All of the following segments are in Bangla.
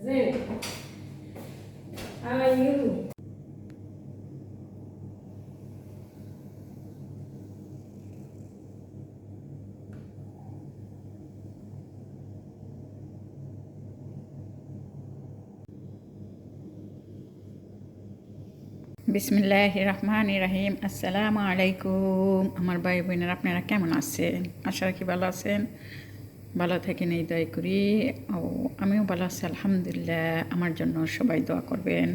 Hey, how are you? বিসমিল্লাহির রহমানির রহিম। আসসালামু আলাইকুম আমার ভাই বোনেরা, আপনারা কেমন আছেন? আশা রাখি ভালো আছেন। ভালো থাকেন এই দোয়া করি। ও আমিও ভালো আছি আলহামদুলিল্লাহ। আমার জন্য সবাই দোয়া করবেন,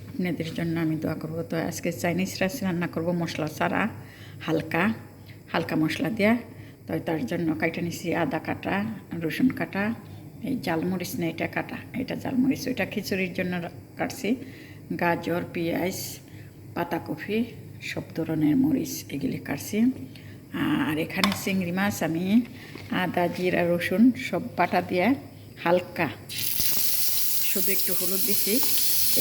আপনাদের জন্য আমি দোয়া করব। তো আজকে চাইনিজ রাইস রান্না করব মশলা ছাড়া, হালকা হালকা মশলা দেওয়া। তো তার জন্য কাটা নিছি আদা কাটা, রসুন কাটা, এই জালমরিচ না এটা কাটা, এটা জালমরিচ, ওইটা খিচুড়ির জন্য কাটছি। গাজর, পেঁয়াজ, পাতাকপি, সব ধরনের মরিচ এগুলি কাটছি। আর এখানে চিংড়ি মাছ আমি আদা জিরা রসুন সব বাটা দিয়ে হালকা শুধু একটু হলুদ দিছি,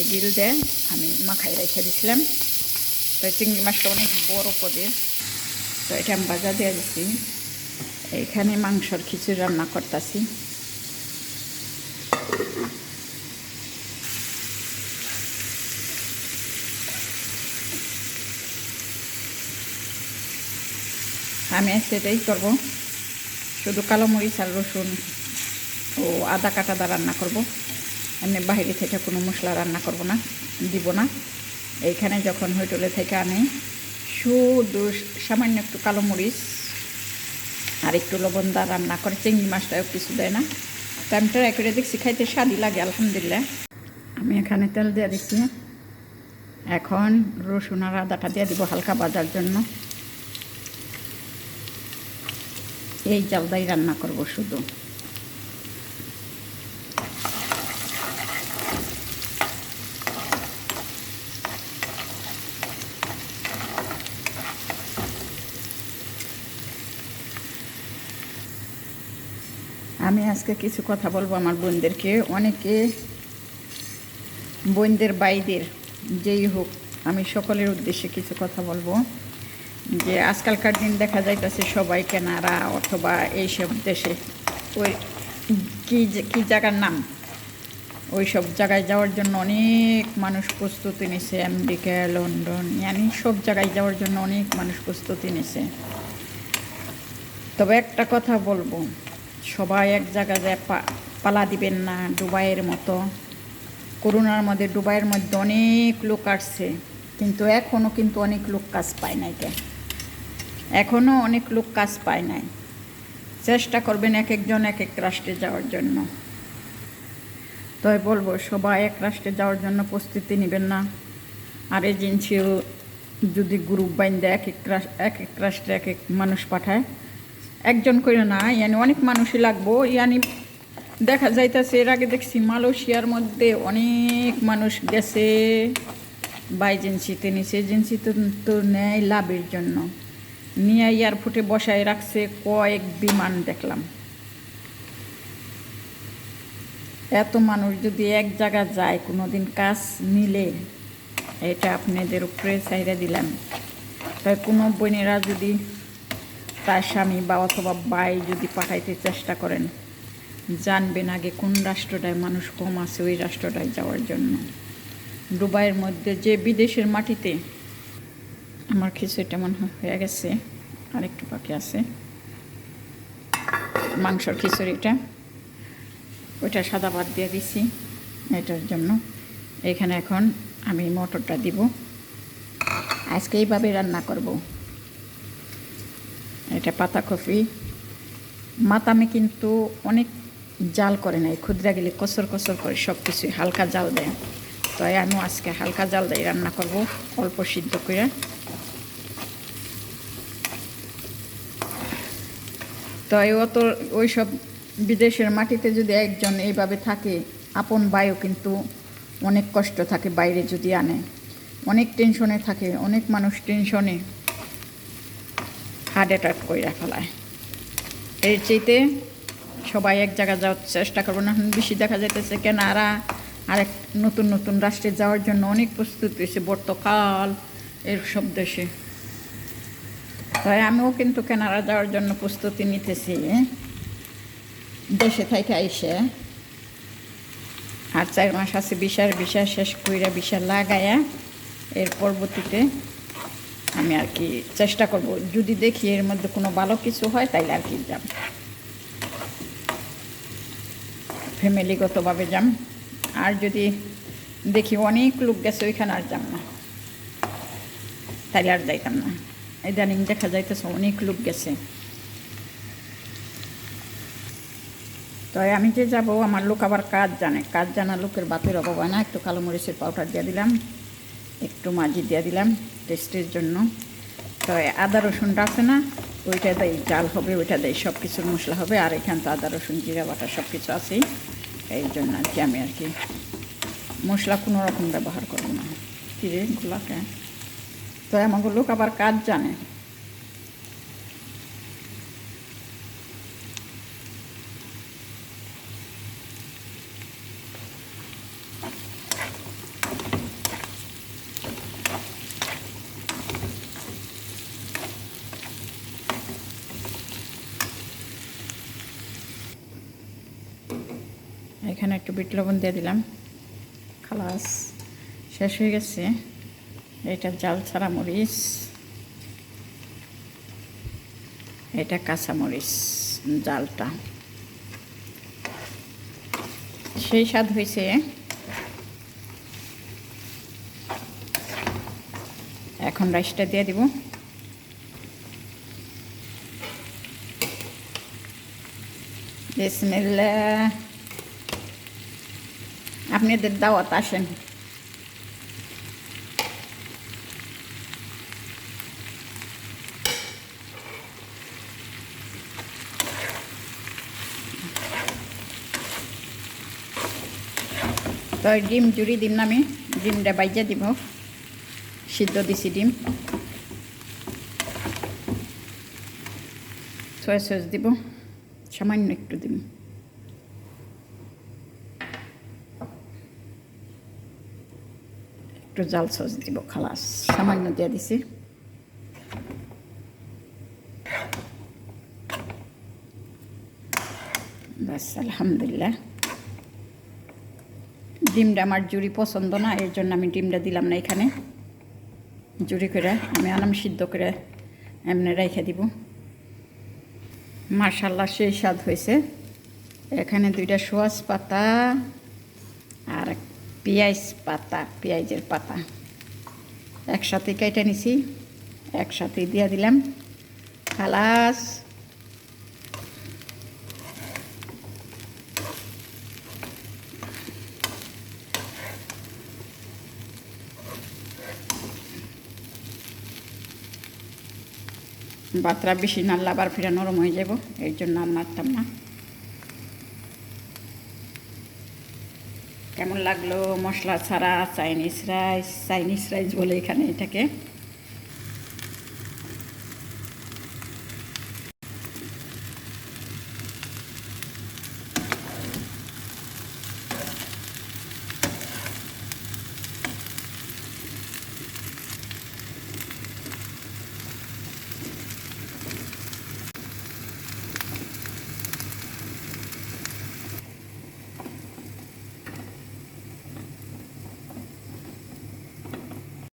এগুলো দিয়ে আমি মাখাই রেখে দিয়েছিলাম। তো চিংড়ি মাছটা অনেক বড় পদে, তো এটা আমি বাজা দিয়ে দিচ্ছি। এখানে মাংসর খিচুড়ি রান্না করতেছি। আমি সেটাই করব, শুধু কালো মরিচ আর রসুন ও আদা কাটা দা রান্না করব। এমনি বাইরে থেকে কোনো মশলা রান্না করব না, দিব না। এইখানে যখন হোটেলে থেকে আনি শুধু সামান্য একটু কালো মরিচ আর একটু লবণ দা রান্না করে, চিংড়ি মাছটাও কিছু দেয় না। তো আমি ট্রাই করে দেখছি, খাইতে স্বাদই লাগে আলহামদুলিল্লাহ। আমি এখানে তেল দিয়ে দিচ্ছি। এখন রসুন আর আদাটা দিয়ে দিব হালকা ভাজার জন্য। এই জালদাই রান্না করব শুধু। আমি আজকে কিছু কথা বলবো আমার বোনদেরকে। অনেকে বোনদের বাইদের যেই হোক, আমি সকলের উদ্দেশ্যে কিছু কথা বলবো। যে আজকালকার দিন দেখা যাইতেছে সবাই কেনারা অথবা এইসব দেশে ওই কী জায়গার নাম, ওই সব জায়গায় যাওয়ার জন্য অনেক মানুষ প্রস্তুতি নিছে। আমেরিকা, লন্ডন, ইয়ানি সব জায়গায় যাওয়ার জন্য অনেক মানুষ প্রস্তুতি নিছে। তবে একটা কথা বলবো, সবাই এক জায়গায় যায় পালা দিবেন না দুবাইয়ের মতো। করোনার মধ্যে দুবাইয়ের মধ্যে অনেক লোক আসছে, কিন্তু এখনও কিন্তু অনেক লোক কাজ পায় নাই। এখনও অনেক লোক কাজ পায় নাই। চেষ্টা করবেন এক একজন এক এক রাষ্ট্রে যাওয়ার জন্য। তাই বলবো সবাই এক রাষ্ট্রে যাওয়ার জন্য প্রস্তুতি নেবেন না। আর এজেন্সিও যদি গ্রুপ বাইন্দে এক এক রাষ্ট্রে এক এক মানুষ পাঠায়, একজন করে না, ইয়ানি অনেক মানুষই লাগবো। ইয়ানি দেখা যাইতেছে, এর আগে দেখছি মালয়েশিয়ার মধ্যে অনেক মানুষ গেছে বা এজেন্সিতে নিছে। এজেন্সিতে তো নেয় লাভের জন্য, নিয়ে এয়ারপোর্টে বসায় রাখছে কয়েক বিমান দেখলাম। এত মানুষ যদি এক জায়গা যায় কোনো দিন কাজ নিলে, এটা আপনাদের উপরে চাইরা দিলাম। তাই কোনো বোনেরা যদি তার স্বামী বা অথবা ভাই যদি পাঠাইতে চেষ্টা করেন, জানবেন আগে কোন রাষ্ট্রটায় মানুষ কম আছে ওই রাষ্ট্রটায় যাওয়ার জন্য। দুবাইয়ের মধ্যে যে বিদেশের মাটিতে। আমার খিচুড়িটা মনে হয়ে গেছে, আরেকটু বাকি আছে। মাংসর খিচুড়িটা ওইটা সাদা ভাত দিয়ে দিছি এটার জন্য। এখানে এখন আমি মটরটা দিব। আজকে এইভাবে রান্না করব। এটা পাতাকপি মাতামে কিন্তু অনেক জাল করে নাই, ক্ষুদ্রা গেলে কসর কসর করে সব কিছুই হালকা জাল দেয়। তাই আমি আজকে হালকা জাল দিয়ে রান্না করব, অল্প সিদ্ধ করে। তাই অত ওই সব বিদেশের মাটিতে যদি একজন এইভাবে থাকে, আপন ভাইও কিন্তু অনেক কষ্ট থাকে বাইরে যদি আনে, অনেক টেনশনে থাকে। অনেক মানুষ টেনশনে হার্ট অ্যাটাক করে ফেলায়। এর চাইতে সবাই এক জায়গায় যাওয়ার চেষ্টা করবো না। বেশি দেখা যাইতেছে কেনারা আরেক নতুন নতুন রাষ্ট্রে যাওয়ার জন্য অনেক প্রস্তুতি হয়েছে পর্তুগাল এর সব দেশে। তাই আমিও কিন্তু কেনাডা যাওয়ার জন্য প্রস্তুতি নিতেছি দেশে থেকে আইসে। আর 4 মাস আছে বিশার শেষ কইরা বিশা লাগায়া এর পরবর্তীতে আমি আর কি চেষ্টা করব, যদি দেখি এর মধ্যে কোনো ভালো কিছু হয় তাইলে আর কি যাব, ফ্যামিলিগতভাবে যাম। আর যদি দেখি অনেক লোক গেছে ওইখানে আর যাব না, তাইলে আর যাইতাম না। ইদানিং দেখা যাইতেছে অনেক লোক গেছে, তো আমি যে যাব আমার লোক আবার কাজ জানে, কাজ জানা লোকের বাতের অভাব হয় না। একটু কালো মরিচের পাউডার দিয়ে দিলাম, একটু মাজি দিয়ে দিলাম টেস্টের জন্য। তো আদা রসুনটা আছে না, ওইটা দেয় জাল হবে, ওইটা দেয় সব কিছুর মশলা হবে। আর এখান তো আদা রসুন জিরা বাটা সব কিছু আছেই, এই জন্য আর কি আমি আর কি মশলা কোনো রকম ব্যবহার করব না। কিরে গুলাকে, তো আমাকে লোক আবার কাজ জানে। এখানে একটু বিট লবণ দিয়ে দিলাম, খালাস শেষ হয়ে গেছে। এটা জাল ছাড়া মরিচ, এটা কাঁচা মরিচ জালটা, সেই স্বাদ হয়েছে। এখন রাইসটা দিয়ে দিব। বিসমিল্লাহ, আপনাদের দাওয়াত আসেন। তো ডিম জুড়ি দিম না, আমি ডিমটা বাইজা দিব, সিদ্ধ দিছি ডিম। সয়া সস দিব, সামান্য একটু দিব। একটু জাল সস দিব, খালাস সামান্য দিয়ে দিছি। বাস আলহামদুলিল্লাহ। ডিমটা আমার জুড়ি পছন্দ না, এর জন্য আমি ডিমটা দিলাম না এখানে। জুড়ি করে আমি আনাম সিদ্ধ করে এমনি রেখে দিব। মাশাআল্লাহ সেই স্বাদ হয়েছে। এখানে 2টা সোয়াজ পাতা আর পেঁয়াজ পাতা, পেঁয়াজের পাতা একসাথে কেটে নিছি, একসাথে দিয়ে দিলাম, খালাস। বাতরা বেশি নাড়লে আবার ফিরে নরম হয়ে যাব, এই জন্য আর নাড়তাম না। কেমন লাগলো মশলা ছাড়া চাইনিজ রাইস? চাইনিজ রাইস বলে এখানে এটাকে।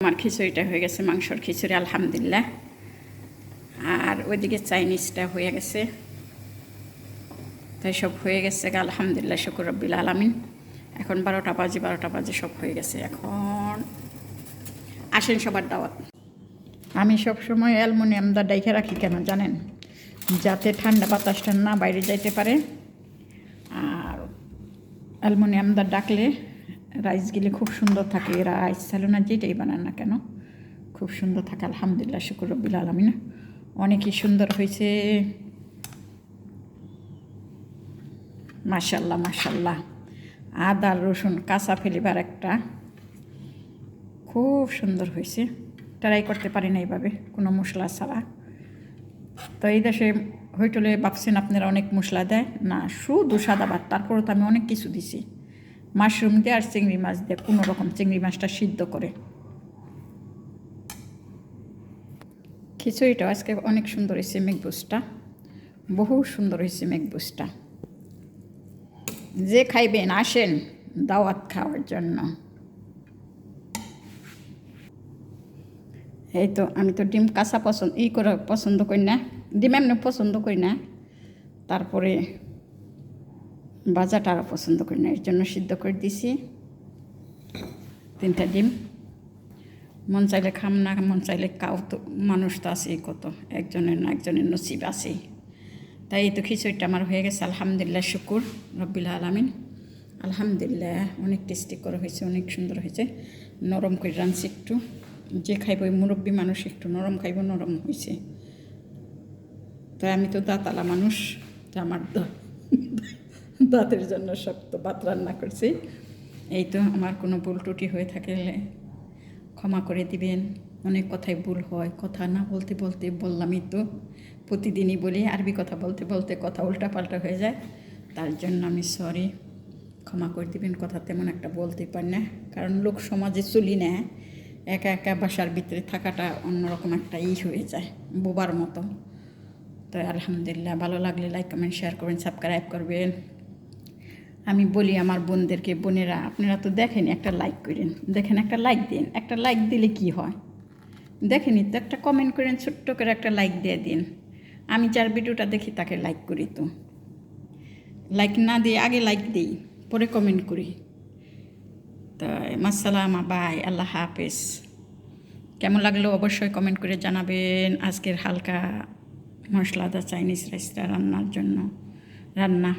আমার খিচুড়িটা হয়ে গেছে, মাংসর খিচুড়ি আলহামদুলিল্লাহ। আর ওইদিকে চাইনিজটা হয়ে গেছে, তাই সব হয়ে গেছে আলহামদুলিল্লাহ, শুকর রব্বিল আলামিন। এখন 12টা বাজে সব হয়ে গেছে। এখন আসেন সবার দাওয়াত। আমি সবসময় অ্যালুমিনিয়ামটা ডাইখে রাখি, কেন জানেন? যাতে ঠান্ডা বাতাসটা না বাইরে যাইতে পারে। আর অ্যালুমিনিয়ামটা ডাকলে রাইসগুলি খুব সুন্দর থাকে, রাইস সালুনা যেটাই বানান না কেন খুব সুন্দর থাকে আলহামদুলিল্লাহ, শুকর রব্বিল আলামিন। অনেকই সুন্দর হয়েছে, মাশাল্লাহ মাশাল্লাহ। আদা রসুন কাঁচা ফেলিবার একটা খুব সুন্দর হয়েছে। ট্রাই করতে পারি না এইভাবে কোনো মশলা ছাড়া। তো এই দেশে হোটেলে ভাবছেন আপনারা অনেক মশলা দেয় না, শুধু সাদা ভাত, তারপরেও তো আমি অনেক কিছু দিছি, মাশরুম দিয়ে আর চিংড়ি মাছ দিয়ে কোনো রকম চিংড়ি মাছটা সিদ্ধ করে। খিচুড়িটা আজকে অনেক সুন্দর হয়েছে, মেঘবুসটা বহু সুন্দর হয়েছে মেঘবুসটা। যে খাইবেন আসেন, দাওয়াত খাওয়ার জন্য। এই তো আমি তো ডিম কাঁচা পছন্দ করি না, ডিম এমনি পছন্দ করি না, তারপরে ভাজাটা আরও পছন্দ করি না, এর জন্য সিদ্ধ করে দিছি 3টা ডিম। মন চাইলে খাম না মন চাইলে কাউ, তো মানুষ তো আছেই কত, একজনের না একজনের নসিব আছেই। তাই এই তো খিচুড়িটা আমার হয়ে গেছে, আলহামদুলিল্লাহ, শুকুর রব্বিল আলামিন। আলহামদুলিল্লাহ অনেক টেস্টি করে হয়েছে, অনেক সুন্দর হয়েছে। নরম করে রাঁধছি একটু, যে খাইব ওই মুরব্বী মানুষ একটু নরম খাইব, নরম হয়েছে। তো আমি তো দাঁতালা মানুষ, তো আমার দাঁতের জন্য শক্ত ভাত রান্না করছি। এই তো আমার কোনো ভুল ত্রুটি হয়ে থাকলে ক্ষমা করে দিবেন। অনেক কথাই ভুল হয়, কথা না বলতে বলতে বললামই তো, প্রতিদিনই বলি, আরবি কথা বলতে বলতে কথা উল্টাপাল্টা হয়ে যায়, তার জন্য আমি সরি, ক্ষমা করে দিবেন। কথা তেমন একটা বলতে পারি না, কারণ লোক সমাজে চলি না, একা একা বাসার ভিতরে থাকাটা অন্যরকম একটা হয়ে যায়, বোবার মতো। তো আলহামদুলিল্লাহ, ভালো লাগলে লাইক কমেন্ট শেয়ার করবেন, সাবস্ক্রাইব করবেন। আমি বলি আমার বোনদেরকে, বোনেরা আপনারা তো দেখেনি, একটা লাইক করেন, দেখেন একটা লাইক দিন, একটা লাইক দিলে কি হয় দেখেনি তো, একটা কমেন্ট করেন, ছোট্ট করে একটা লাইক দিয়ে দিন। আমি যার ভিডিওটা দেখি তাকে লাইক করি, তো লাইক না দিয়ে আগে লাইক দিই, পরে কমেন্ট করি। তো মাসালামা, বাই, আল্লাহ হাফেজ। কেমন লাগলো অবশ্যই কমেন্ট করে জানাবেন। আজকের হালকা মশলাদার চাইনিজ রাইসটা রান্নার জন্য রান্না